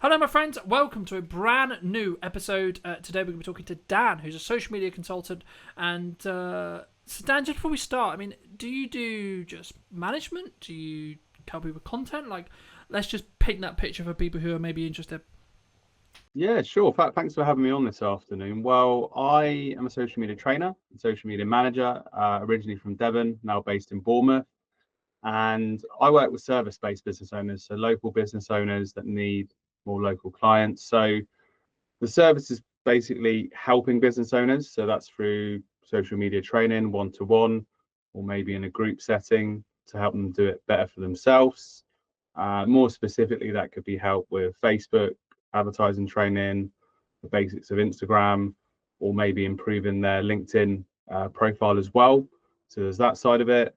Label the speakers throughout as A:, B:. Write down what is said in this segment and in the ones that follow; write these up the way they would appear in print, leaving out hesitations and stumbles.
A: Hello, my friends. Welcome to a brand new episode. Today, we're going to be talking to Dan, who's a social media consultant. And so, Dan, just before we start, I mean, do you do just management? Do you help people with content? Like, let's just paint that picture for people who are maybe interested.
B: Yeah, sure. Thanks for having me on this afternoon. Well, I am a social media trainer and social media manager, originally from Devon, now based in Bournemouth. And I work with service-based business owners, so local business owners that need more local clients. So the service is basically helping business owners. So that's through social media training, one-to-one, or maybe in a group setting to help them do it better for themselves. More specifically, that could be help with Facebook advertising training, the basics of Instagram, or maybe improving their LinkedIn profile as well. So there's that side of it.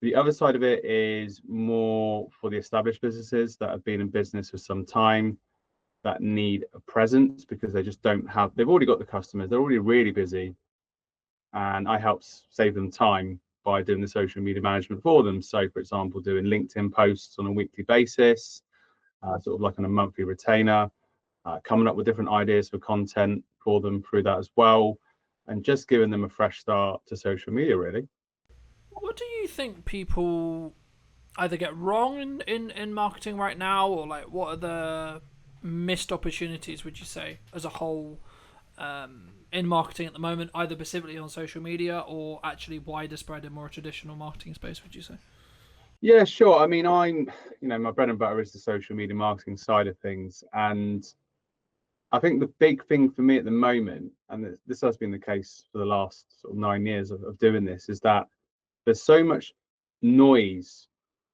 B: The other side of it is more for the established businesses that have been in business for some time that need a presence because they just don't have, they've already got the customers, they're already really busy. And I help save them time by doing the social media management for them. So, for example, doing LinkedIn posts on a weekly basis, sort of like on a monthly retainer, coming up with different ideas for content for them through that as well, and just giving them a fresh start to social media, really.
A: What do you think people either get wrong in marketing right now, or like what are the missed opportunities, would you say, as a whole, in marketing at the moment, either specifically on social media or actually wider spread in more traditional marketing space, would you say?
B: Yeah, sure. I mean, my bread and butter is the social media marketing side of things. And I think the big thing for me at the moment, and this has been the case for the last sort of 9 years of doing this, is that there's so much noise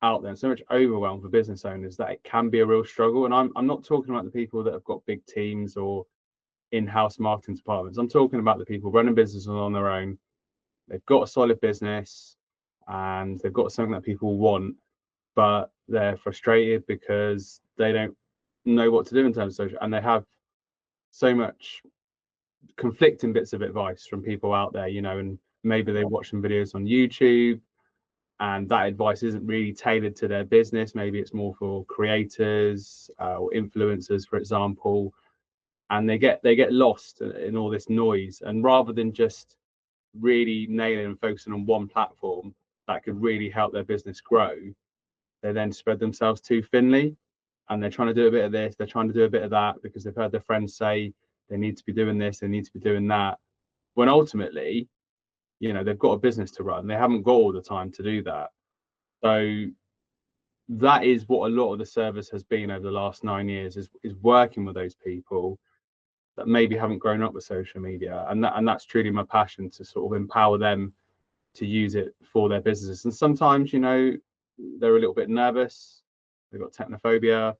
B: out there and so much overwhelm for business owners that it can be a real struggle. And I'm not talking about the people that have got big teams or in-house marketing departments. I'm talking about the people running businesses on their own. They've got a solid business and they've got something that people want, but they're frustrated because they don't know what to do in terms of social, and they have so much conflicting bits of advice from people out there, and maybe they watch some videos on YouTube and that advice isn't really tailored to their business. Maybe it's more for creators or influencers, for example, and they get lost in all this noise. And rather than just really nailing and focusing on one platform that could really help their business grow, they then spread themselves too thinly, and they're trying to do a bit of this, they're trying to do a bit of that because they've heard their friends say they need to be doing this, they need to be doing that. When ultimately, they've got a business to run, they haven't got all the time to do that. So that is what a lot of the service has been over the last 9 years, is working with those people that maybe haven't grown up with social media, and that's truly my passion, to sort of empower them to use it for their businesses. And sometimes, they're a little bit nervous, they've got technophobia,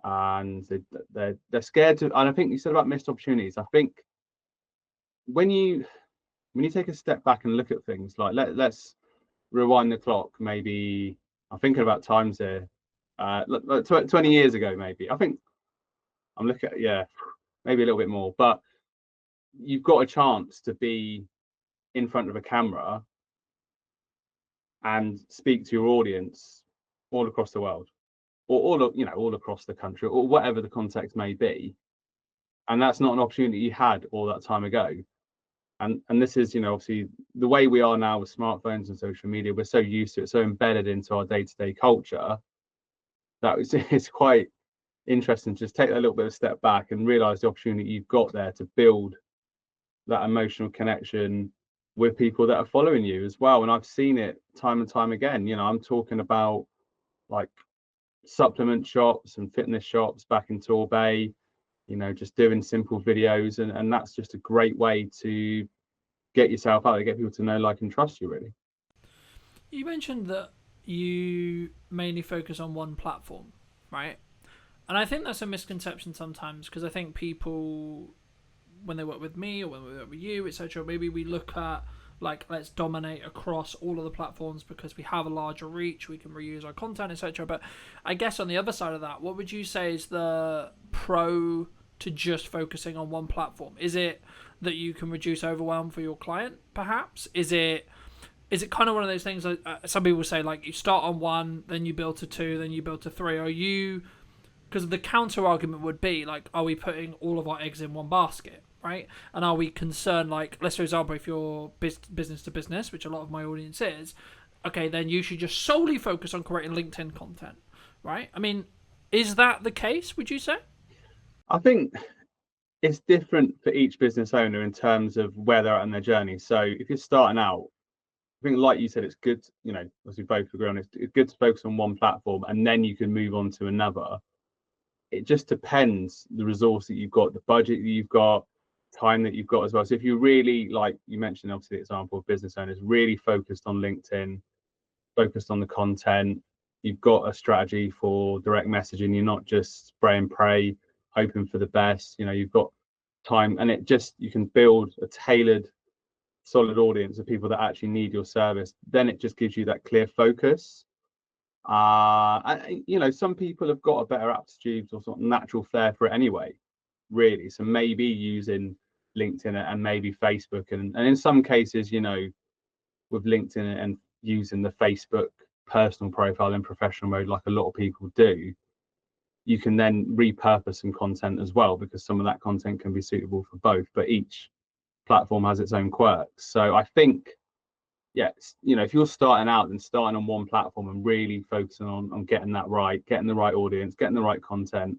B: and they're scared to. And I think you said about missed opportunities. I think when you take a step back and look at things, like let's rewind the clock, maybe I'm thinking about times here, 20 years ago, maybe. I think I'm looking at, yeah, maybe a little bit more, but you've got a chance to be in front of a camera and speak to your audience all across the world, or all across the country, or whatever the context may be. And that's not an opportunity you had all that time ago. And this is, obviously the way we are now with smartphones and social media. We're so used to it, so embedded into our day-to-day culture, that it's quite interesting to just take a little bit of a step back and realize the opportunity you've got there to build that emotional connection with people that are following you as well. And I've seen it time and time again. I'm talking about like supplement shops and fitness shops back in Torbay, just doing simple videos, and that's just a great way to get yourself out there, get people to know, like, and trust you, really.
A: You mentioned that you mainly focus on one platform, right? And I think that's a misconception sometimes, because I think people, when they work with me or when we work with you, etc., maybe we look at, like, let's dominate across all of the platforms because we have a larger reach, we can reuse our content, etc. But I guess on the other side of that, what would you say is the pro to just focusing on one platform? Is it that you can reduce overwhelm for your client, perhaps? Is it kind of one of those things that some people say, like, you start on one, then you build to two, then you build to three? Are you because the counter argument would be like, are we putting all of our eggs in one basket, right? And are we concerned, like, let's for example, if you're business to business, which a lot of my audience is, okay, then you should just solely focus on creating LinkedIn content, right? I mean, is that the case, would you say?
B: I think it's different for each business owner in terms of where they're at in their journey. So if you're starting out, I think, like you said, it's good, as we both agree on, it's good to focus on one platform and then you can move on to another. It just depends the resource that you've got, the budget that you've got, time that you've got as well. So if you really, like you mentioned, obviously the example of business owners, really focused on LinkedIn, focused on the content, you've got a strategy for direct messaging, you're not just spray and pray, hoping for the best, you've got time, and you can build a tailored, solid audience of people that actually need your service. Then it just gives you that clear focus. Some people have got a better aptitude or sort of natural flair for it anyway, really. So maybe using LinkedIn and maybe Facebook, and in some cases, with LinkedIn and using the Facebook personal profile in professional mode, like a lot of people do, you can then repurpose some content as well, because some of that content can be suitable for both, but each platform has its own quirks. So I think, if you're starting out, then starting on one platform and really focusing on getting that right, getting the right audience, getting the right content,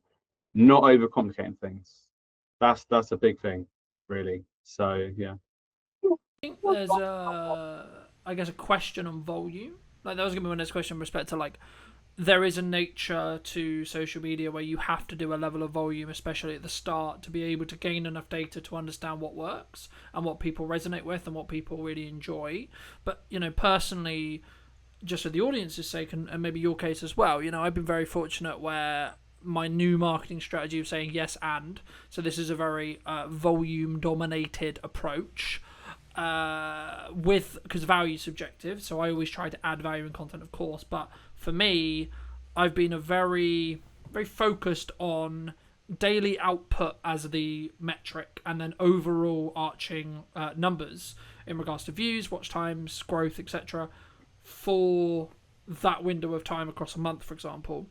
B: not overcomplicating things. That's a big thing, really. So yeah.
A: I think there's I guess, a question on volume. Like, that was gonna be my next question in respect to, like, there is a nature to social media where you have to do a level of volume, especially at the start, to be able to gain enough data to understand what works and what people resonate with and what people really enjoy. But, personally, just for the audience's sake, and maybe your case as well, I've been very fortunate where my new marketing strategy of saying yes and, so this is a very volume dominated approach, because value is subjective, so I always try to add value in content, of course, but for me, I've been a very, very focused on daily output as the metric, and then overall arching numbers in regards to views, watch times, growth, etc., for that window of time across a month, for example.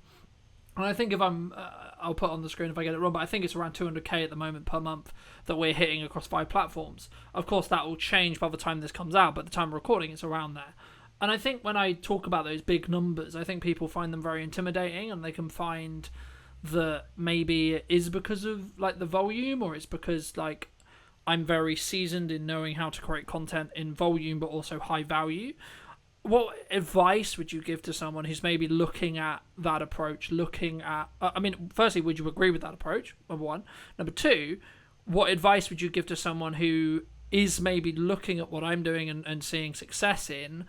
A: And I think if I'll put on the screen if I get it wrong, but I think it's around 200k at the moment per month that we're hitting across 5 platforms. Of course, that will change by the time this comes out, but the time of recording, it's around there. And I think when I talk about those big numbers, I think people find them very intimidating, and they can find that maybe it is because of, like, the volume, or it's because, like, I'm very seasoned in knowing how to create content in volume but also high value. What advice would you give to someone who's maybe looking at that approach, firstly, would you agree with that approach, number one? Number two, what advice would you give to someone who is maybe looking at what I'm doing and seeing success in,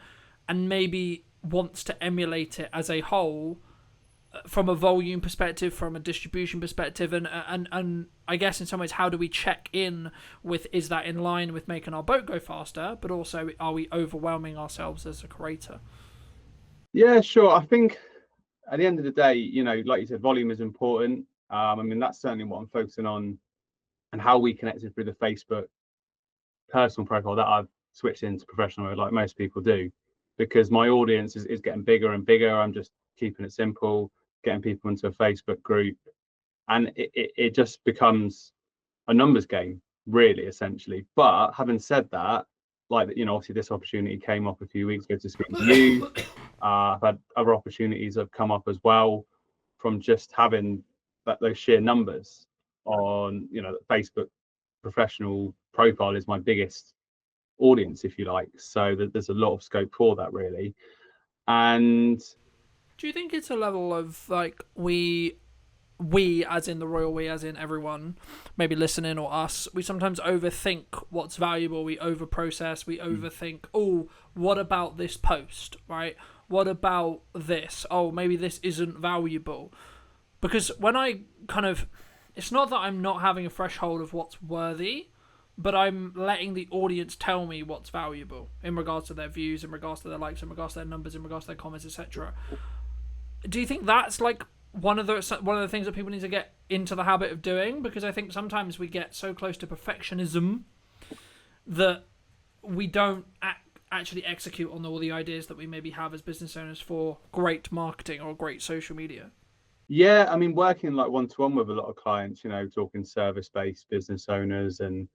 A: and maybe wants to emulate it as a whole, from a volume perspective, from a distribution perspective, and I guess in some ways, how do we check in with, is that in line with making our boat go faster, but also are we overwhelming ourselves as a creator?
B: Yeah, sure. I think at the end of the day, like you said, volume is important. That's certainly what I'm focusing on, and how we connected through the Facebook personal profile that I've switched into professional mode, like most people do, because my audience is getting bigger and bigger. I'm just keeping it simple, getting people into a Facebook group, and it just becomes a numbers game, really, essentially. But having said that, like, obviously this opportunity came up a few weeks ago to speak to you. I've had other opportunities that have come up as well from just having those sheer numbers on, Facebook professional profile is my biggest audience, if you like. So there's a lot of scope for that, really. And
A: do you think it's a level of, like, we as in the royal we, as in everyone maybe listening, or us, we sometimes overthink what's valuable, we overprocess, we overthink, oh, what about this post, right? What about this? Oh, maybe this isn't valuable. Because when I it's not that I'm not having a threshold of what's worthy, but I'm letting the audience tell me what's valuable in regards to their views, in regards to their likes, in regards to their numbers, in regards to their comments, etc. Do you think that's, like, one of the things that people need to get into the habit of doing? Because I think sometimes we get so close to perfectionism that we don't actually execute on all the ideas that we maybe have as business owners for great marketing or great social media.
B: Yeah, I mean, working like one-to-one with a lot of clients, talking service-based business owners, and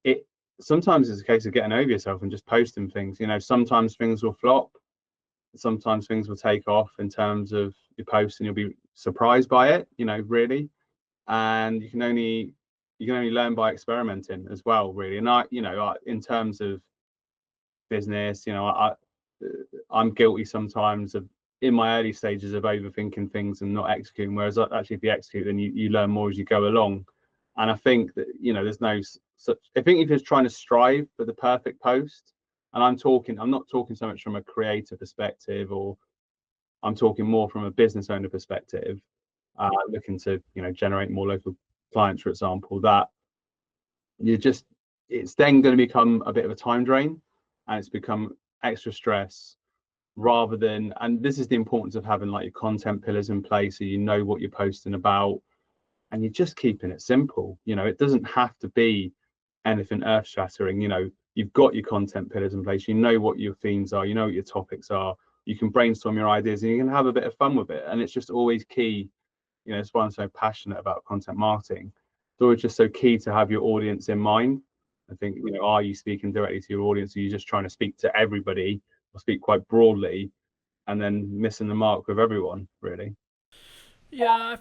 B: it sometimes it's a case of getting over yourself and just posting things. Sometimes things will flop, sometimes things will take off in terms of your post, and you'll be surprised by it, really. And you can only learn by experimenting as well, really. And in terms of business, I'm guilty sometimes of in my early stages of overthinking things and not executing. Whereas actually, if you execute, then you learn more as you go along. And I think that there's no such. I think if you're trying to strive for the perfect post, and I'm not talking so much from a creator perspective, or I'm talking more from a business owner perspective, looking to generate more local clients, for example. That you just it's then going to become a bit of a time drain, and it's become extra stress rather than. And this is the importance of having like your content pillars in place, so you know what you're posting about, and you're just keeping it simple. It doesn't have to be anything earth shattering. You've got your content pillars in place, you know what your themes are, you know what your topics are, you can brainstorm your ideas, and you can have a bit of fun with it. And it's just always key. It's why I'm so passionate about content marketing. It's always just so key to have your audience in mind. I think, are you speaking directly to your audience? Or are you just trying to speak to everybody, or speak quite broadly, and then missing the mark with everyone, really?
A: Yeah,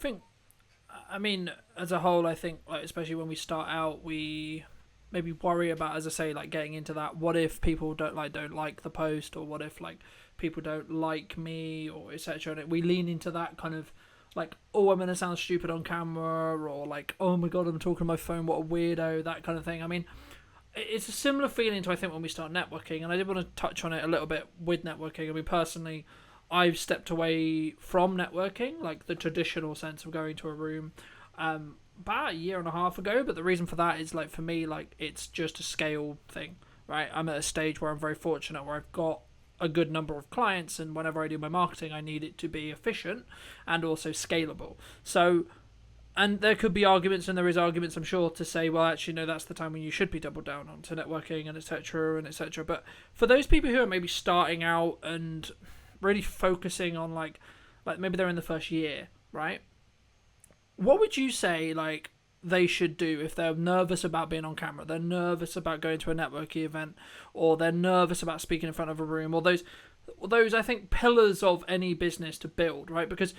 A: I mean, as a whole, I think, like, especially when we start out, we maybe worry about, as I say, like getting into that. What if people don't like the post, or what if like people don't like me, or etc. And we lean into that kind of like, oh, I'm gonna sound stupid on camera, or like, oh my god, I'm talking on my phone, what a weirdo, that kind of thing. I mean, it's a similar feeling to, I think, when we start networking, and I did want to touch on it a little bit with networking. I mean, personally, I've stepped away from networking, like the traditional sense of going to a room, about a year and a half ago. But the reason for that is, like, for me, like, it's just a scale thing, right? I'm at a stage where I'm very fortunate, where I've got a good number of clients, and whenever I do my marketing, I need it to be efficient and also scalable. So, and there could be arguments, and there is arguments, I'm sure, to say, well, actually, no, that's the time when you should be doubled down onto networking and etc. and etc. But for those people who are maybe starting out and really focusing on like maybe they're in the first year, right? What would you say like they should do if they're nervous about being on camera, they're nervous about going to a networking event, or they're nervous about speaking in front of a room, or those I think pillars of any business to build, right? Because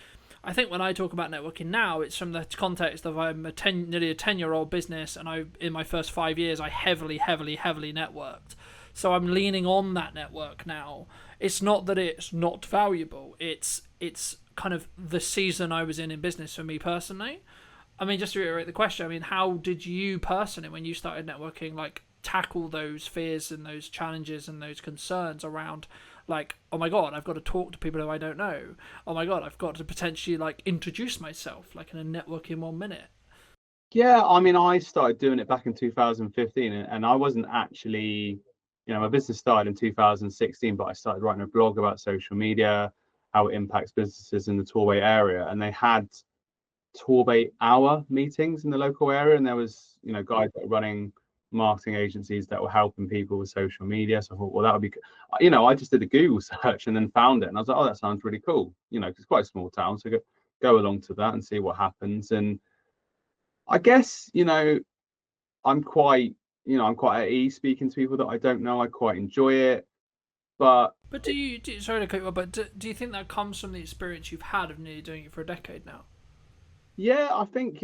A: I think when I talk about networking now, it's from the context of I'm nearly a 10-year-old business, and in my first 5 years I heavily, heavily, heavily networked. So I'm leaning on that network now. It's not that it's not valuable. It's kind of the season I was in business for me personally. I mean, just to reiterate the question, I mean, how did you personally, when you started networking, like tackle those fears and those challenges and those concerns around, like, oh my god, I've got to talk to people who I don't know. Oh my god, I've got to potentially like introduce myself, like in a network in 1 minute.
B: Yeah, I mean, I started doing it back in 2015, and I wasn't actually, my business started in 2016, but I started writing a blog about social media, how it impacts businesses in the Torway area. And they had Torbay hour meetings in the local area, and there was guys that were running marketing agencies that were helping people with social media. So I thought, well, that would be I just did a Google search and then found it, and I was like, oh, that sounds really cool. It's quite a small town, so go along to that and see what happens. And I guess I'm quite I'm quite at ease speaking to people that I don't know. I quite enjoy it. But
A: But sorry to cut you off, but do you think that comes from the experience you've had of nearly doing it for a decade now?
B: yeah, I think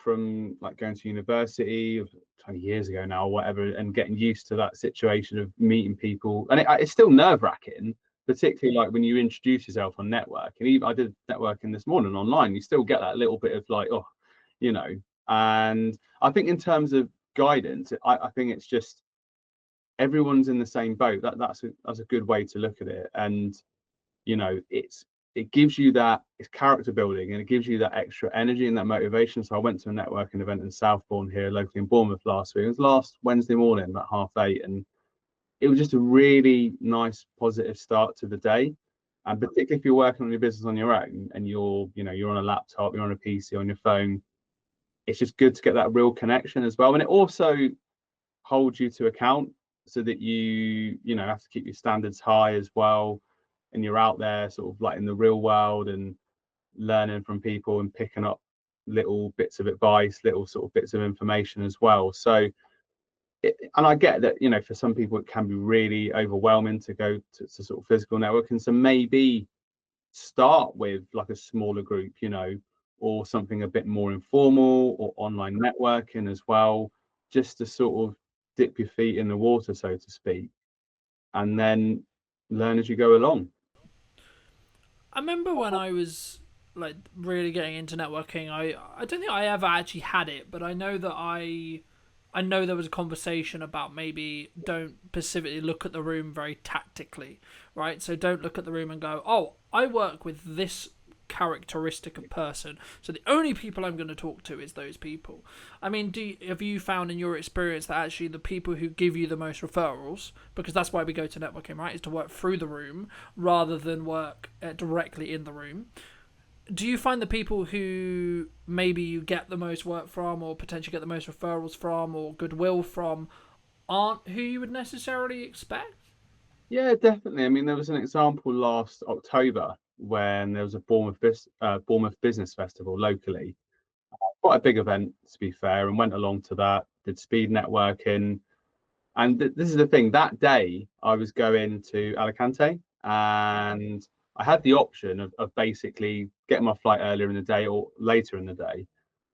B: from like going to university 20 years ago now or whatever, and getting used to that situation of meeting people, and it's still nerve-wracking, particularly like when you introduce yourself on network. And even I did networking this morning online, you still get that little bit of like, oh, you know. And I think in terms of guidance, I think it's just everyone's in the same boat. That's a good way to look at it. And it gives you that, it's character building, and it gives you that extra energy and that motivation. So I went to a networking event in Southbourne here locally in Bournemouth last week. It was last Wednesday morning about 8:30, and it was just a really nice positive start to the day. And particularly if you're working on your business on your own, and you're on a laptop, you're on a PC, on your phone, it's just good to get that real connection as well. And it also holds you to account, so that you have to keep your standards high as well, and you're out there sort of like in the real world. And learning from people and picking up little bits of advice, little sort of bits of information as well. So and I get that, for some people it can be really overwhelming to go to sort of physical networking. So maybe start with like a smaller group, or something a bit more informal, or online networking as well, just to sort of dip your feet in the water, so to speak, and then learn as you go along.
A: I remember when I was like really getting into networking, I don't think I ever actually had it, but I know that I know there was a conversation about maybe don't specifically look at the room very tactically, right? So don't look at the room and go, "Oh, I work with this characteristic of person, so the only people I'm going to talk to is those people." I mean, have you found in your experience that actually the people who give you the most referrals, because that's why we go to networking, right, is to work through the room rather than work directly in the room? Do you find the people who maybe you get the most work from, or potentially get the most referrals from, or goodwill from, aren't who you would necessarily expect?
B: Yeah, definitely. I mean, there was an example last October when there was a Bournemouth Business Festival locally. Quite a big event, to be fair, and went along to that, did speed networking. And this is the thing, that day I was going to Alicante, and I had the option of basically getting my flight earlier in the day or later in the day.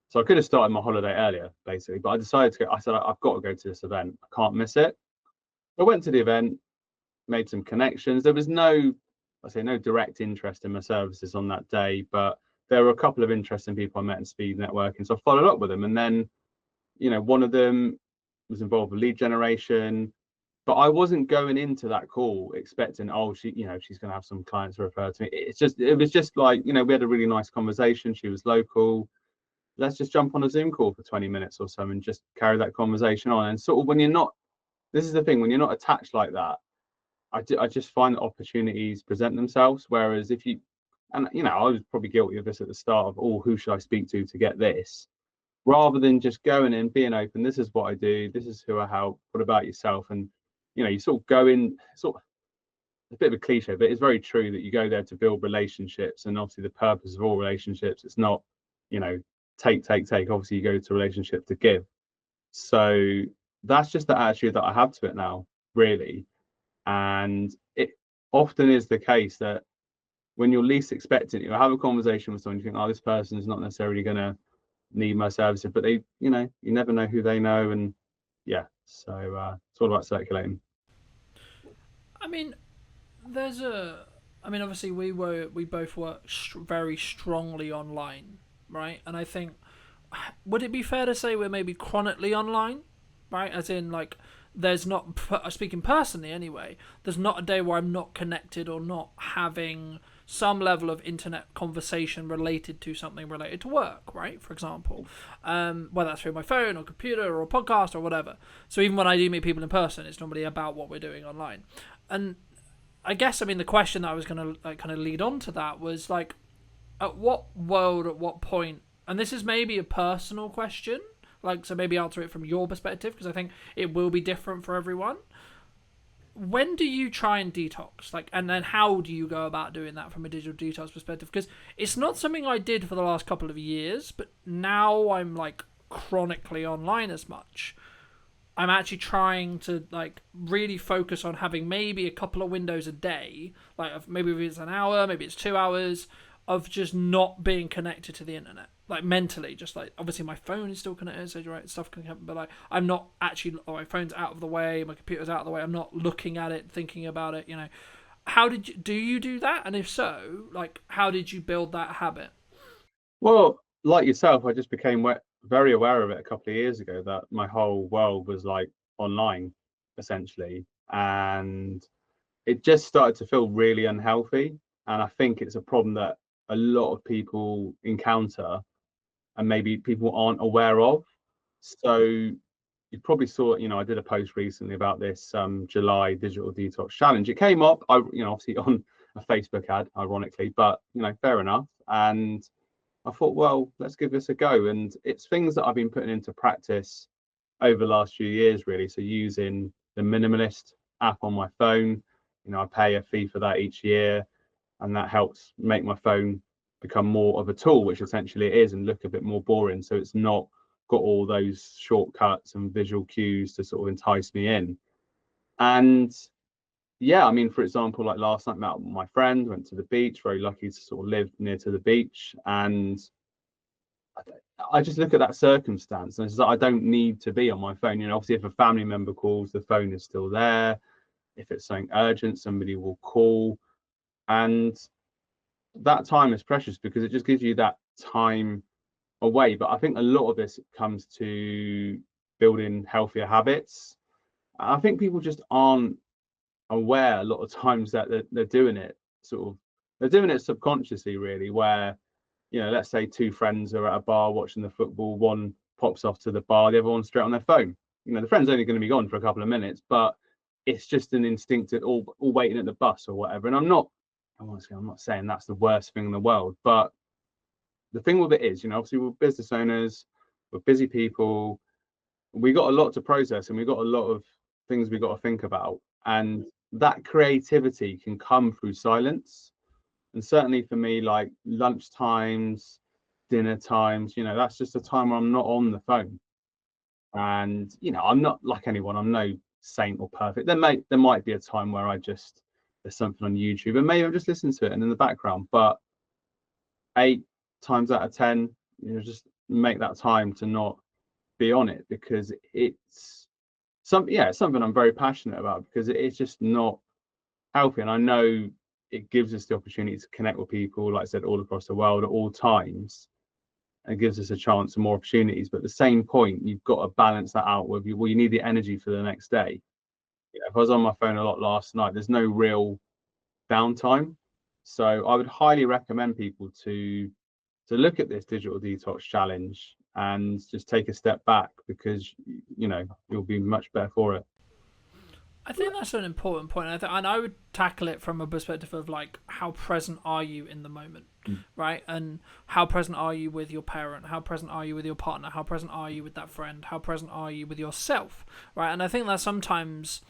B: So I could have started my holiday earlier, basically, but I decided to go. I said, I've got to go to this event. I can't miss it. I went to the event, made some connections. There was no direct interest in my services on that day, but there were a couple of interesting people I met in speed networking. So I followed up with them. And then, one of them was involved with lead generation, but I wasn't going into that call expecting, oh, she's going to have some clients to refer to me. It was just like, we had a really nice conversation. She was local. Let's just jump on a Zoom call for 20 minutes or so and just carry that conversation on. And sort of this is the thing, when you're not attached like that, I just find that opportunities present themselves. Whereas if you, and I was probably guilty of this at the start of, oh, who should I speak to get this? Rather than just going in, being open, this is what I do, this is who I help, what about yourself? And, you sort of go in, sort of a bit of a cliche, but it's very true that you go there to build relationships. And obviously the purpose of all relationships, it's not, you know, take, take, take. Obviously you go to a relationship to give. So that's just the attitude that I have to it now, really. And it often is the case that when you're least expecting it, you'll have a conversation with someone, you think, oh, this person is not necessarily going to need my services, but they, you never know who they know. And yeah, so it's all about circulating.
A: I mean, there's a. I mean, obviously we both work very strongly online, right? And I think, would it be fair to say we're maybe chronically online, right? As in, like, there's not, speaking personally anyway, there's not a day where I'm not connected or not having some level of internet conversation related to something related to work, right? For example, whether that's through my phone or computer or a podcast or whatever. So even when I do meet people in person, it's normally about what we're doing online. And I guess, I mean, the question that I was going to like kind of lead on to that was like, at what point, and this is maybe a personal question, like, so maybe answer it from your perspective, because I think it will be different for everyone. When do you try and detox? Like, and then how do you go about doing that from a digital detox perspective? Because it's not something I did for the last couple of years, but now I'm like chronically online as much. I'm actually trying to like really focus on having maybe a couple of windows a day, like maybe it's an hour, maybe it's 2 hours of just not being connected to the internet, like mentally, just like obviously my phone is still connected, so right, stuff can happen, but like I'm not actually, oh, my phone's out of the way, my computer's out of the way, I'm not looking at it, thinking about it. How do you do that? And if so, like, how did you build that habit?
B: Well, like yourself, I just became very aware of it a couple of years ago that my whole world was like online, essentially. And it just started to feel really unhealthy. And I think it's a problem that a lot of people encounter and maybe people aren't aware of. So you probably saw, I did a post recently about this July digital detox challenge. It came up, obviously on a Facebook ad, ironically, but fair enough. And I thought, well, let's give this a go. And it's things that I've been putting into practice over the last few years, really. So using the Minimalist app on my phone, I pay a fee for that each year, and that helps make my phone become more of a tool, which essentially it is, and look a bit more boring. So it's not got all those shortcuts and visual cues to sort of entice me in. And yeah, I mean, for example, like last night, met my friend, went to the beach, very lucky to sort of live near to the beach. And I just look at that circumstance and it's like, I don't need to be on my phone. You know, obviously, if a family member calls, the phone is still there. If it's something urgent, somebody will call. And that time is precious because it just gives you that time away. But I think a lot of this comes to building healthier habits. I think people just aren't aware a lot of times that they're doing it sort of, they're doing it subconsciously, really, where, you know, let's say two friends are at a bar watching the football, one pops off to the bar, the other one's straight on their phone. You know, the friend's only going to be gone for a couple of minutes, but it's just an instinctive, all waiting at the bus or whatever. And I'm not saying that's the worst thing in the world, but the thing with it is, you know, obviously we're business owners, we're busy people, we got a lot to process and we got a lot of things we got to think about. And that creativity can come through silence. And certainly for me, like lunch times, dinner times, you know, that's just a time where I'm not on the phone. And, you know, I'm not like anyone, I'm no saint or perfect. There might be a time where there's something on YouTube and maybe I'm just listening to it and in the background. But 8 times out of 10, you know, just make that time to not be on it, because it's something I'm very passionate about, because it's just not healthy. And I know it gives us the opportunity to connect with people, like I said, all across the world at all times, and gives us a chance and more opportunities. But at the same point, you've got to balance that out with you. Well, you need the energy for the next day. You know, if I was on my phone a lot last night, there's no real downtime. So I would highly recommend people to look at this digital detox challenge and just take a step back, because, you know, you'll be much better for it.
A: I think that's an important point. And I would tackle it from a perspective of like, how present are you in the moment, right? And how present are you with your parent? How present are you with your partner? How present are you with that friend? How present are you with yourself, right? And I think that's sometimes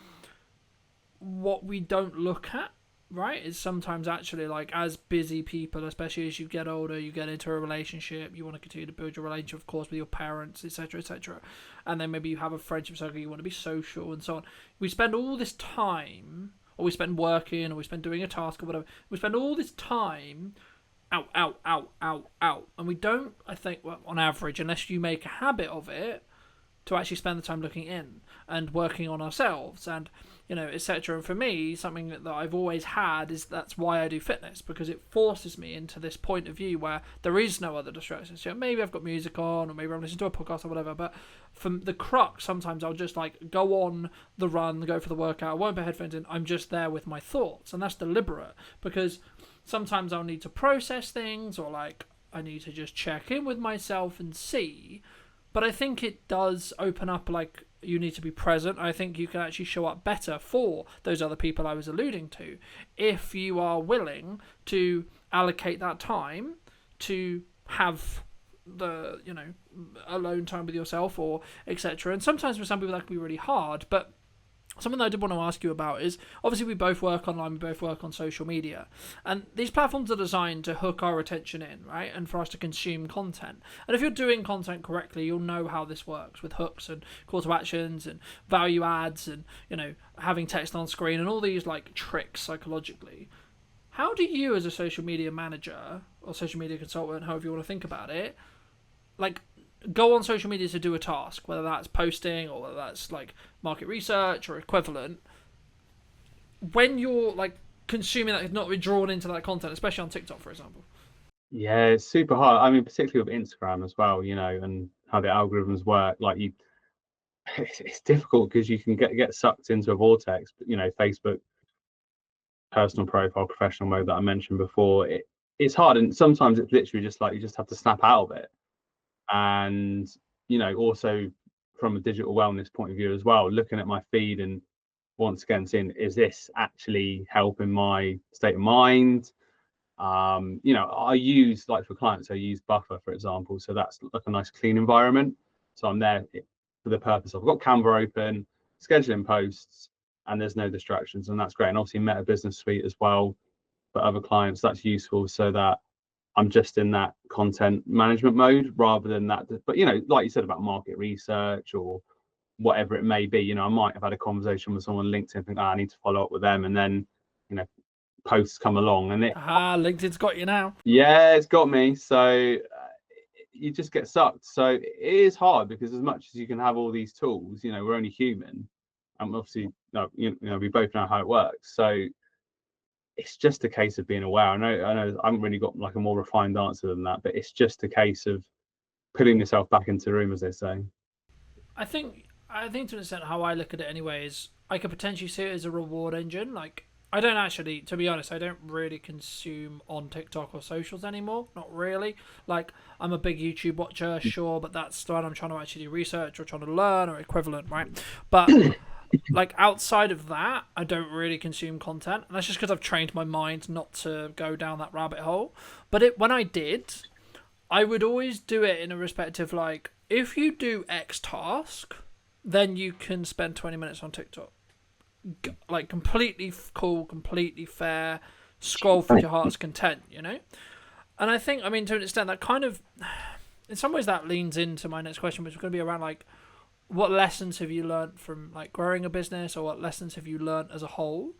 A: what we don't look at, right, is sometimes actually, like, as busy people, especially as you get older, you get into a relationship, you want to continue to build your relationship, of course, with your parents, etc., and then maybe you have a friendship circle, you want to be social and so on. We spend all this time, or we spend working, or we spend doing a task or whatever, we spend all this time out, and we don't, I think, well, on average, unless you make a habit of it, to actually spend the time looking in and working on ourselves and, you know, etc. And for me, something that I've always had is, that's why I do fitness, because it forces me into this point of view where there is no other distractions. You know, maybe I've got music on, or maybe I'm listening to a podcast or whatever, but from the crux, sometimes I'll just like go on the run, go for the workout, I won't put headphones in, I'm just there with my thoughts, and that's deliberate, because sometimes I'll need to process things, or like I need to just check in with myself and see. But I think it does open up, like, you need to be present. I think you can actually show up better for those other people I was alluding to, if you are willing to allocate that time to have the, you know, alone time with yourself, or etc. And sometimes for some people that can be really hard, but something that I did want to ask you about is, obviously we both work online, we both work on social media, and these platforms are designed to hook our attention in, right, and for us to consume content. And if you're doing content correctly, you'll know how this works with hooks and call to actions and value adds and, you know, having text on screen and all these like tricks psychologically. How do you, as a social media manager or social media consultant, however you want to think about it, like, go on social media to do a task, whether that's posting or whether that's like market research or equivalent, when you're like consuming that, not be drawn into that content, especially on TikTok, for example?
B: Yeah, it's super hard. I mean, particularly with Instagram as well, you know, and how the algorithms work. Like it's difficult because you can get sucked into a vortex. But, you know, Facebook personal profile, professional mode that I mentioned before, it's hard, and sometimes it's literally just like you just have to snap out of it. And, you know, also from a digital wellness point of view as well, looking at my feed and once again seeing, is this actually helping my state of mind? You know, I use, like for clients, I use Buffer, for example, so that's like a nice clean environment. So I'm there for the purpose of, I've got Canva open, scheduling posts, and there's no distractions, and that's great. And obviously Meta Business Suite as well for other clients, that's useful, so that I'm just in that content management mode rather than that. But like you said about market research or whatever it may be, I might have had a conversation with someone on LinkedIn, think, I need to follow up with them, and then posts come along, and
A: LinkedIn's got you now.
B: Yeah, it's got me. So you just get sucked. So it is hard because as much as you can have all these tools, we're only human, and obviously, we both know how it works. So it's just a case of being aware. I know, I haven't really got like a more refined answer than that, but it's just a case of putting yourself back into the room, as they say.
A: I think to an extent how I look at it anyway is I could potentially see it as a reward engine. Like I don't actually, to be honest, I don't really consume on TikTok or socials anymore. Not really. Like I'm a big YouTube watcher, sure, but that's when I'm trying to actually do research or trying to learn or equivalent, right? But like outside of that, I don't really consume content, and that's just because I've trained my mind not to go down that rabbit hole. But when I did, I would always do it in a respect of like, if you do X task, then you can spend 20 minutes on TikTok. Like completely cool, completely fair. Scroll for your heart's content, And I think, to an extent, that kind of, in some ways, that leans into my next question, which is going to be around like, what lessons have you learned from like growing a business, or what lessons have you learned as a whole,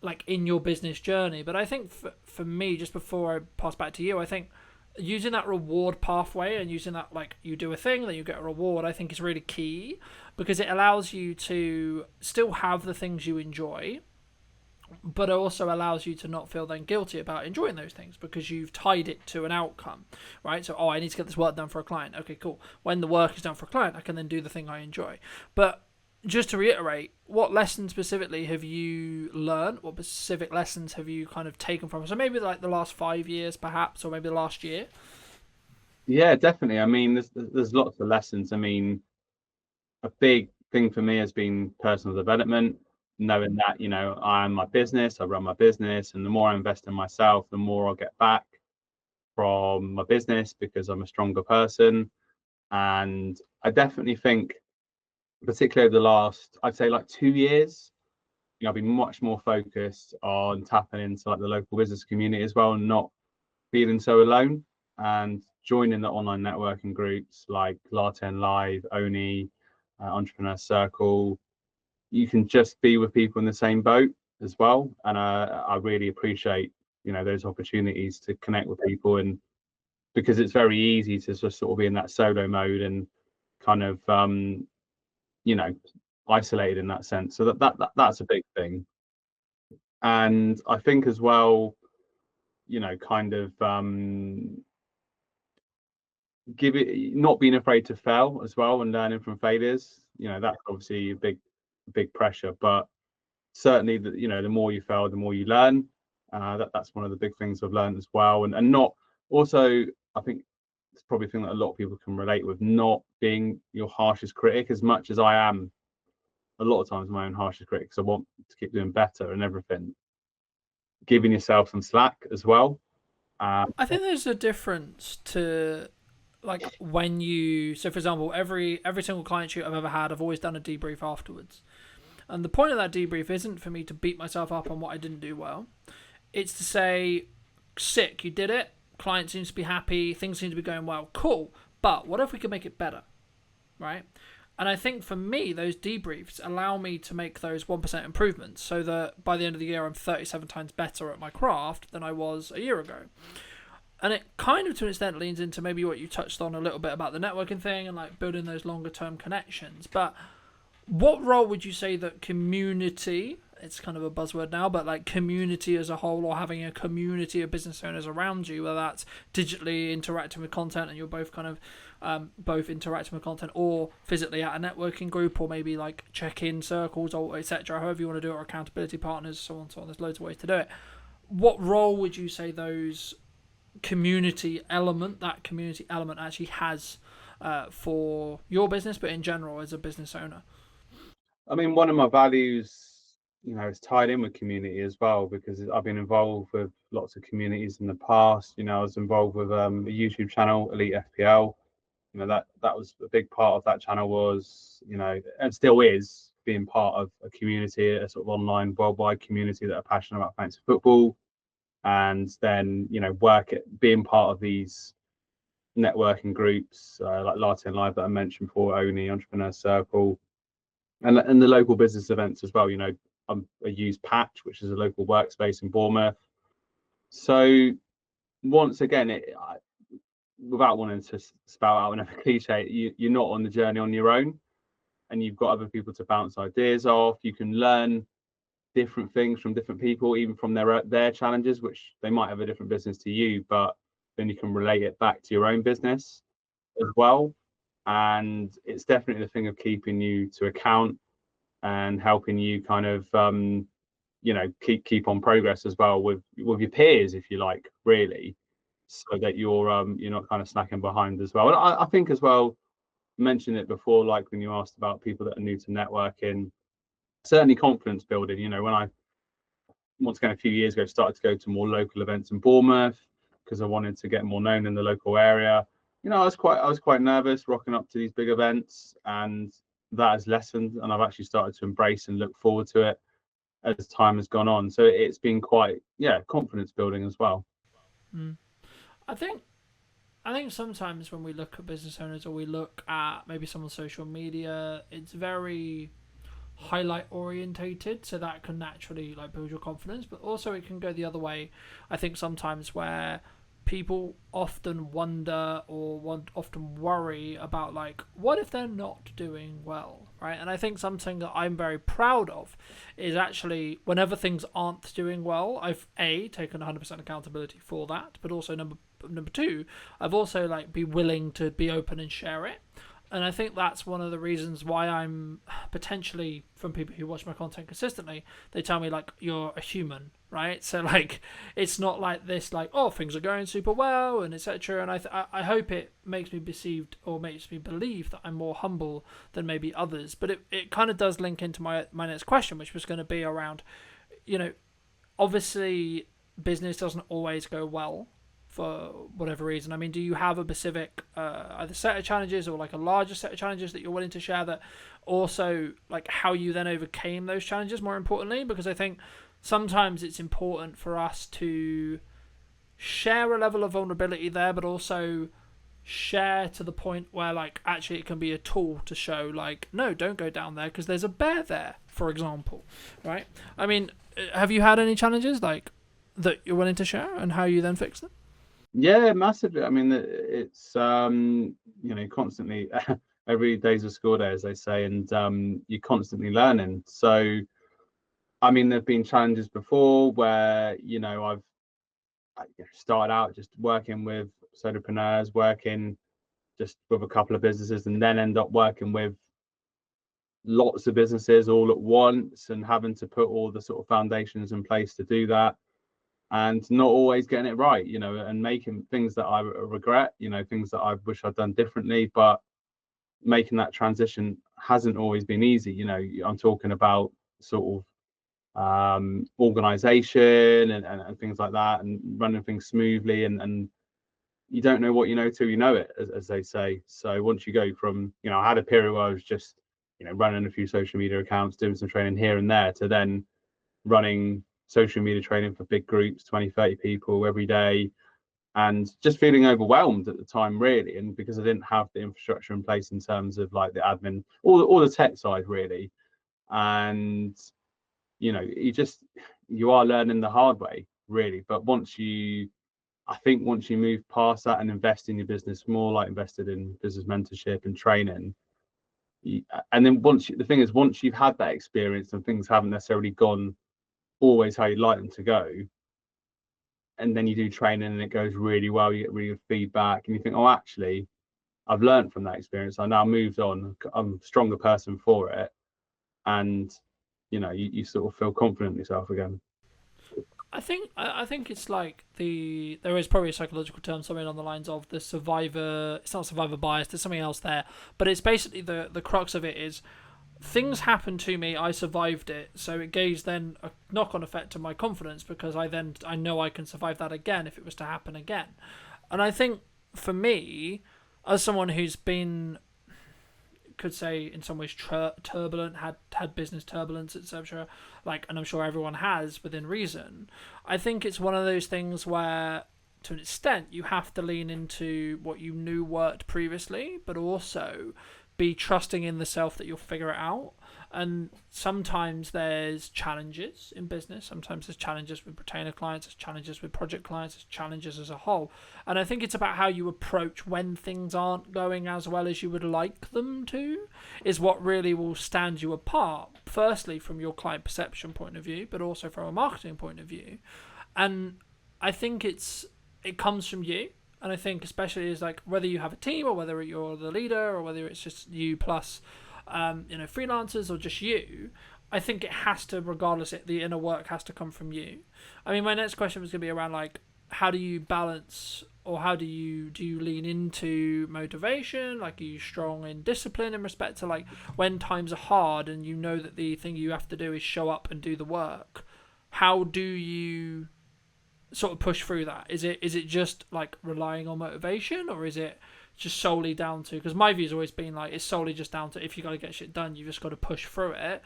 A: like in your business journey? But I think for me, just before I pass back to you, I think using that reward pathway and using that, like, you do a thing, then you get a reward, I think is really key, because it allows you to still have the things you enjoy, but it also allows you to not feel then guilty about enjoying those things because you've tied it to an outcome, right? So, I need to get this work done for a client. Okay, cool. When the work is done for a client, I can then do the thing I enjoy. But just to reiterate, what lessons specifically have you learned? What specific lessons have you kind of taken from it? So maybe like the last 5 years, perhaps, or maybe the last year.
B: Yeah, definitely. There's lots of lessons. A big thing for me has been personal development, knowing that, I am my business, I run my business, and the more I invest in myself, the more I'll get back from my business because I'm a stronger person. And I definitely think, particularly over the last, I'd say like 2 years, I've been much more focused on tapping into like the local business community as well, and not feeling so alone, and joining the online networking groups like Latte and Live, Oni, Entrepreneur Circle. You can just be with people in the same boat as well, and I really appreciate those opportunities to connect with people, and because it's very easy to just sort of be in that solo mode and kind of you know isolated in that sense. So that's a big thing. And I think as well, kind of give it, not being afraid to fail as well and learning from failures. That's obviously a big pressure, but certainly the more you fail, the more you learn. That's one of the big things I've learned as well. And not also, I think it's probably a thing that a lot of people can relate with, not being your harshest critic, as much as I am a lot of times my own harshest critic, because I want to keep doing better and everything. Giving yourself some slack as well.
A: I think there's a difference to like when you, so for example, every single client shoot I've ever had, I've always done a debrief afterwards. And the point of that debrief isn't for me to beat myself up on what I didn't do well. It's to say, sick, you did it. Client seems to be happy. Things seem to be going well. Cool. But what if we could make it better? Right? And I think for me, those debriefs allow me to make those 1% improvements so that by the end of the year, I'm 37 times better at my craft than I was a year ago. And it kind of, to an extent, leans into maybe what you touched on a little bit about the networking thing and like building those longer term connections. But what role would you say that community, it's kind of a buzzword now, but like community as a whole, or having a community of business owners around you, whether that's digitally interacting with content and you're both kind of both interacting with content, or physically at a networking group, or maybe like check-in circles, or etc., however you want to do it, or accountability partners, so on, so on. There's loads of ways to do it. What role would you say those community element actually has for your business, but in general as a business owner?
B: One of my values, is tied in with community as well, because I've been involved with lots of communities in the past. I was involved with a YouTube channel, Elite FPL. That was a big part of that channel, was, and still is, being part of a community, a sort of online worldwide community that are passionate about fantasy football. and then being part of these networking groups like Latte and Live that I mentioned before, Oni, Entrepreneur Circle, and the local business events as well. I use Patch, which is a local workspace in Bournemouth. So once again, without wanting to spout out another cliche, you're not on the journey on your own, and you've got other people to bounce ideas off. You can learn different things from different people, even from their challenges, which they might have a different business to you, but then you can relate it back to your own business as well. And it's definitely the thing of keeping you to account and helping you kind of keep on progress as well with your peers, if you like, really, so that you're not kind of snacking behind as well. And I think as well, mentioned it before, like when you asked about people that are new to networking, certainly confidence building. When I, once again, a few years ago, started to go to more local events in Bournemouth because I wanted to get more known in the local area. I was quite nervous rocking up to these big events, and that has lessened, and I've actually started to embrace and look forward to it as time has gone on. So it's been quite, confidence building as well.
A: I think sometimes when we look at business owners or we look at maybe some on social media, it's very highlight orientated, so that can naturally like build your confidence, but also it can go the other way. I think sometimes where people often wonder or often worry about like, what if they're not doing well, right? And I think something that I'm very proud of is actually whenever things aren't doing well, I've taken 100% accountability for that, but also number two, I've also like be willing to be open and share it. And I think that's one of the reasons why I'm potentially, from people who watch my content consistently, they tell me like, you're a human, right? So like, it's not like this like, oh, things are going super well and etc. And I hope it makes me perceived or makes me believe that I'm more humble than maybe others. But it kind of does link into my next question, which was going to be around, obviously business doesn't always go well for whatever reason. I mean, do you have a specific either set of challenges or like a larger set of challenges that you're willing to share, that also like how you then overcame those challenges, more importantly? Because I think sometimes it's important for us to share a level of vulnerability there, but also share to the point where like actually it can be a tool to show like, no, don't go down there because there's a bear there, for example, right? I mean, have you had any challenges like that you're willing to share and how you then fix them?
B: Yeah, massively. I mean, it's constantly every day's a school day, as they say, and you're constantly learning. So, I mean, there've been challenges before where I've started out just working with solopreneurs, working just with a couple of businesses, and then end up working with lots of businesses all at once and having to put all the sort of foundations in place to do that, and not always getting it right, and making things that I regret, things that I wish I'd done differently. But making that transition hasn't always been easy. I'm talking about sort of organization and things like that, and running things smoothly, and you don't know what you know till you know it, as they say. So once you go from, I had a period where I was just, running a few social media accounts, doing some training here and there, to then running social media training for big groups, 20, 30 people every day, and just feeling overwhelmed at the time, really. And because I didn't have the infrastructure in place in terms of like the admin, all the tech side, really. And, you are learning the hard way, really. But once you move past that and invest in your business more, like invested in business mentorship and training, and then once you've had that experience and things haven't necessarily gone always how you'd like them to go, and then you do training and it goes really well, you get really good feedback, and you think, oh, actually, I've learned from that experience, I now moved on, I'm a stronger person for it, and you sort of feel confident in yourself again.
A: I think it's like there is probably a psychological term, something on the lines of the survivor. It's not survivor bias. There's something else there, but it's basically the crux of it is things happened to me. I survived it, so it gave then a knock-on effect to my confidence, because I know I can survive that again if it was to happen again. And I think for me, as someone who's been could say in some ways turbulent, had business turbulence, etc. Like, and I'm sure everyone has within reason. I think it's one of those things where, to an extent, you have to lean into what you knew worked previously, but also be trusting in the self that you'll figure it out. And sometimes there's challenges in business. Sometimes there's challenges with retainer clients, there's challenges with project clients, there's challenges as a whole. And I think it's about how you approach when things aren't going as well as you would like them to, is what really will stand you apart. Firstly, from your client perception point of view, but also from a marketing point of view. And I think it comes from you. And I think especially is like whether you have a team or whether you're the leader or whether it's just you plus freelancers or just you, I think it has to, regardless, the inner work has to come from you. I mean, my next question was going to be around like, how do you balance, or how do you lean into motivation? Like, are you strong in discipline in respect to like when times are hard and you know that the thing you have to do is show up and do the work? How do you sort of push through that? Is it just like relying on motivation, or is it just solely down to, because my view's always been like, it's solely just down to, if you got to get shit done, you just got to push through it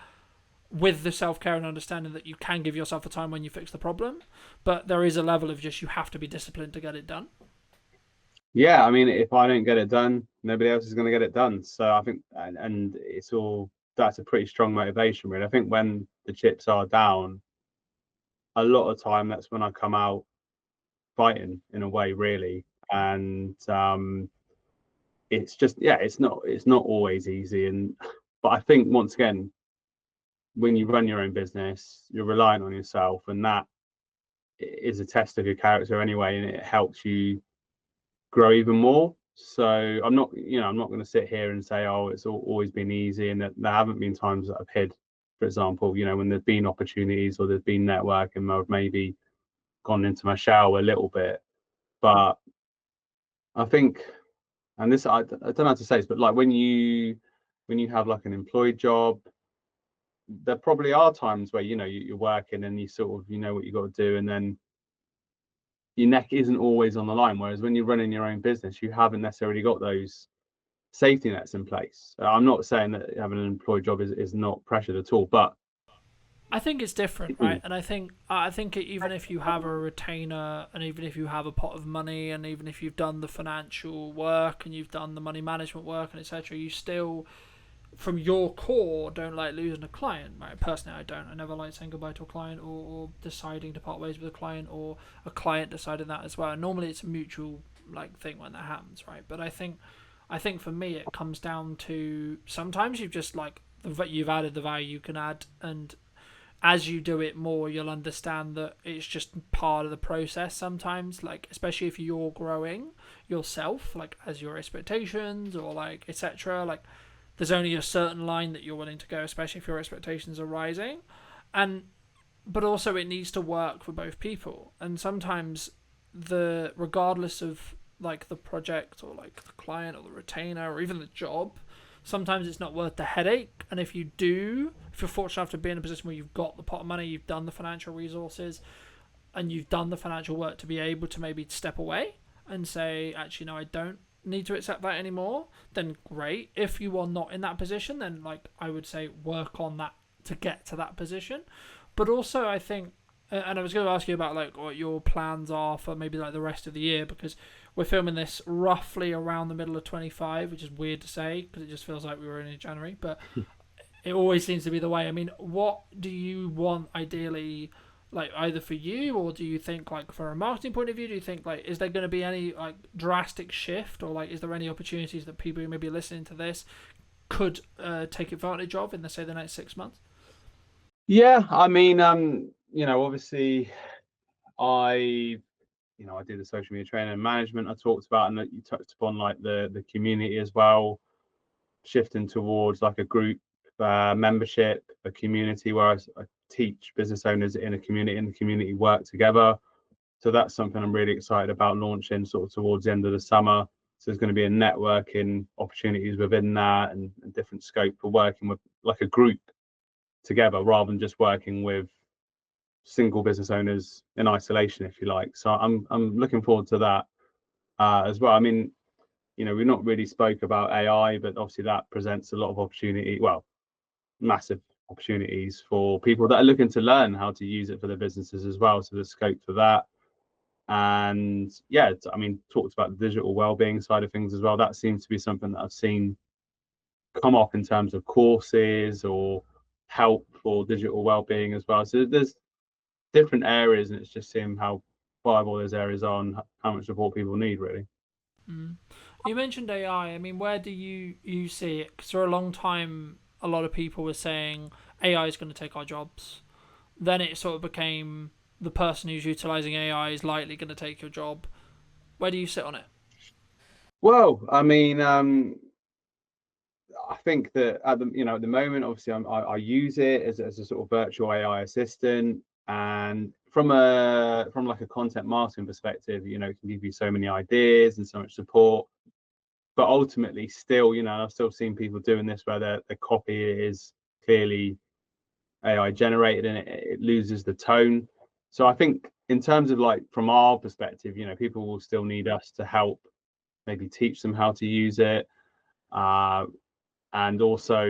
A: with the self-care and understanding that you can give yourself a time when you fix the problem, but there is a level of just, you have to be disciplined to get it done.
B: Yeah, I mean, if I don't get it done, nobody else is going to get it done. So I think, and it's all, that's a pretty strong motivation, really. I think when the chips are down, a lot of time that's when I come out fighting in a way, really. And it's just, yeah, it's not always easy. And but I think, once again, when you run your own business, you're relying on yourself, and that is a test of your character anyway, and it helps you grow even more. So I'm not going to sit here and say, oh, it's always been easy, and that there haven't been times that I've hid, for example, when there's been opportunities or there's been networking, I've maybe gone into my shell a little bit. But I think, and this, I don't know how to say this, but like when you have like an employed job, there probably are times where you're working and you sort of what you got to do, and then your neck isn't always on the line. Whereas when you're running your own business, you haven't necessarily got those safety nets in place. I'm not saying that having an employed job is not pressured at all, but
A: I think it's different, right? And I think even if you have a retainer, and even if you have a pot of money, and even if you've done the financial work and you've done the money management work and etc., you still, from your core, don't like losing a client, right? Personally, I don't. I never like saying goodbye to a client, or deciding to part ways with a client, or a client deciding that as well. And normally it's a mutual like thing when that happens, right? But I think for me it comes down to, sometimes you've just like you've added the value you can add, and as you do it more, you'll understand that it's just part of the process sometimes, like especially if you're growing yourself, like as your expectations or like etc., like there's only a certain line that you're willing to go, especially if your expectations are rising. But also it needs to work for both people, and sometimes regardless of like the project or like the client or the retainer or even the job, sometimes it's not worth the headache. And if you're fortunate enough to be in a position where you've got the pot of money, you've done the financial resources, and you've done the financial work to be able to maybe step away and say, actually, no, I don't need to accept that anymore, then great. If you are not in that position, then like I would say work on that to get to that position. But also I think, and I was going to ask you about like what your plans are for maybe like the rest of the year, because we're filming this roughly around the middle of 25, which is weird to say because it just feels like we were in January, but it always seems to be the way. I mean, what do you want ideally, like either for you, or do you think like from a marketing point of view, do you think like is there going to be any like drastic shift, or like is there any opportunities that people who may be listening to this could take advantage of in the next 6 months?
B: Yeah, I mean, obviously I do the social media training and management I talked about, and that you touched upon like the community as well, shifting towards like a group membership, a community where I teach business owners in a community, and the community work together. So that's something I'm really excited about launching sort of towards the end of the summer. So there's going to be a networking opportunities within that, and different scope for working with like a group together, rather than just working with single business owners in isolation, if you like. So I'm looking forward to that as well. I mean, we've not really spoke about AI, but obviously that presents a lot of opportunity, well, massive opportunities for people that are looking to learn how to use it for their businesses as well. So there's scope for that. And yeah, I mean, talked about the digital well-being side of things as well. That seems to be something that I've seen come up in terms of courses or help for digital well-being as well. So there's different areas, and it's just seeing how viable those areas are and how much support people need, really.
A: Mm. You mentioned AI. I mean, where do you see it? Because for a long time, a lot of people were saying AI is going to take our jobs. Then it sort of became the person who's utilizing AI is likely going to take your job. Where do you sit on it?
B: Well, I mean, I think that at the moment, obviously, I use it as a sort of virtual AI assistant, and from like a content marketing perspective, it can give you so many ideas and so much support. But ultimately, still, I've still seen people doing this where the copy is clearly AI generated and it loses the tone. So I think in terms of like from our perspective, people will still need us to help maybe teach them how to use it. And also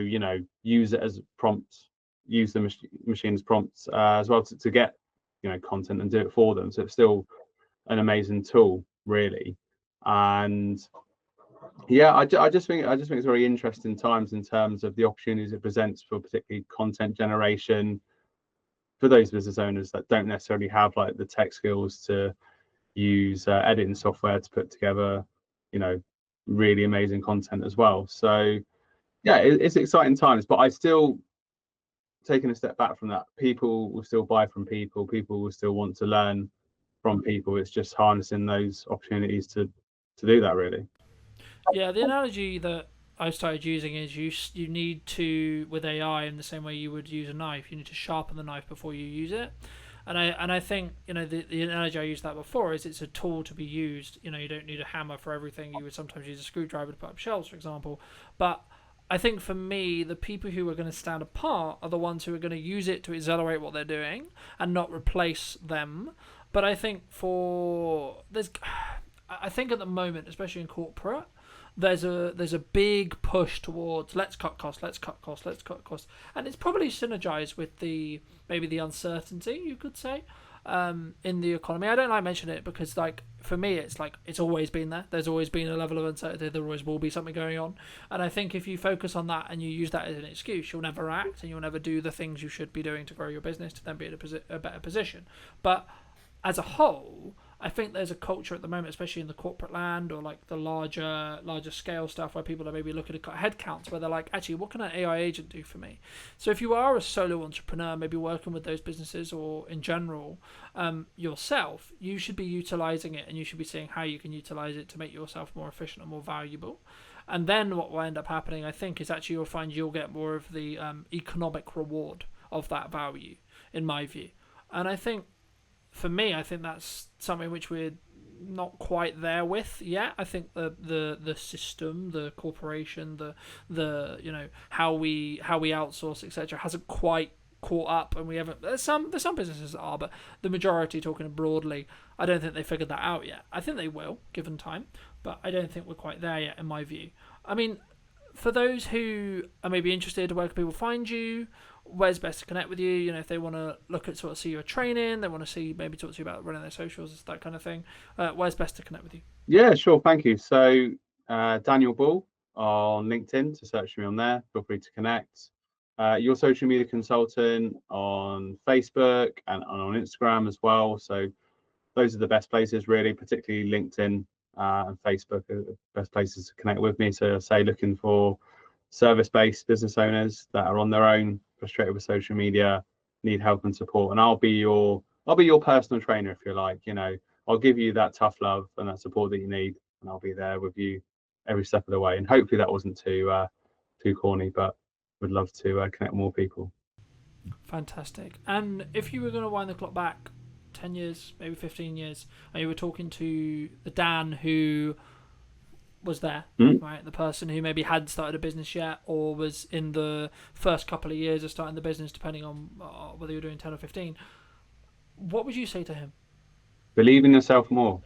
B: use it as prompts, use the machine's prompts as well to get content and do it for them. So it's still an amazing tool, really. And yeah, I just think it's very interesting times in terms of the opportunities it presents for particularly content generation for those business owners that don't necessarily have like the tech skills to use editing software to put together really amazing content as well. So yeah, it's exciting times, but I still, taking a step back from that, people will still buy from people. People will still want to learn from people. It's just harnessing those opportunities to do that, really.
A: Yeah, the analogy that I started using is you need to, with AI, in the same way you would use a knife, you need to sharpen the knife before you use it. And I think the analogy I used that before is it's a tool to be used. You don't need a hammer for everything. You would sometimes use a screwdriver to put up shelves, for example. But I think for me, the people who are going to stand apart are the ones who are going to use it to accelerate what they're doing and not replace them. But I think I think at the moment, especially in corporate, there's a big push towards let's cut costs, let's cut costs, let's cut costs, and it's probably synergized with maybe the uncertainty, you could say, in the economy. I don't like mentioning it because, like, for me, it's like it's always been there. There's always been a level of uncertainty. There always will be something going on, and I think if you focus on that and you use that as an excuse, you'll never act and you'll never do the things you should be doing to grow your business to then be in a better position. But as a whole, I think there's a culture at the moment, especially in the corporate land or like the larger scale stuff, where people are maybe looking to cut headcounts, where they're like, actually, what can an AI agent do for me? So if you are a solo entrepreneur, maybe working with those businesses or in general yourself, you should be utilizing it and you should be seeing how you can utilize it to make yourself more efficient and more valuable. And then what will end up happening, I think, is actually you'll find you'll get more of the economic reward of that value, in my view. And I think for me, I think that's something which we're not quite there with yet. I think the system, the corporation, the how we outsource, etc., hasn't quite caught up, and we haven't. There's some businesses that are, but the majority, talking broadly, I don't think they figured that out yet. I think they will, given time, but I don't think we're quite there yet, in my view. I mean, for those who are maybe interested, where can people find you? Where's best to connect with you? If they want to look at sort of see your training, they want to see maybe talk to you about running their socials, that kind of thing. Where's best to connect with you?
B: Yeah, sure. Thank you. So Daniel Ball on LinkedIn, to search me on there. Feel free to connect. Your social media consultant on Facebook and on Instagram as well. So those are the best places, really, particularly LinkedIn and Facebook are the best places to connect with me. So say looking for service-based business owners that are on their own, frustrated with social media, need help and support, and I'll be your personal trainer, if you like. I'll give you that tough love and that support that you need, and I'll be there with you every step of the way. And hopefully that wasn't too corny, but would love to connect with more people.
A: Fantastic. And if you were going to wind the clock back 10 years, maybe 15 years, and you were talking to the Dan who was there, right? The person who maybe hadn't started a business yet or was in the first couple of years of starting the business, depending on whether you're doing 10 or 15, what would you say to him?
B: Believe in yourself more.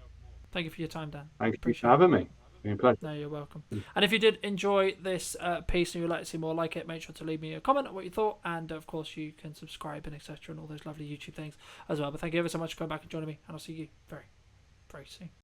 A: Thank you for your time, Dan.
B: Thank you for
A: Appreciate it.
B: having me. been a pleasure.
A: No, you're welcome. And if you did enjoy this piece and you'd like to see more like it, make sure to leave me a comment on what you thought. And of course, you can subscribe and etc. and all those lovely YouTube things as well. But thank you ever so much for coming back and joining me. And I'll see you very, very soon.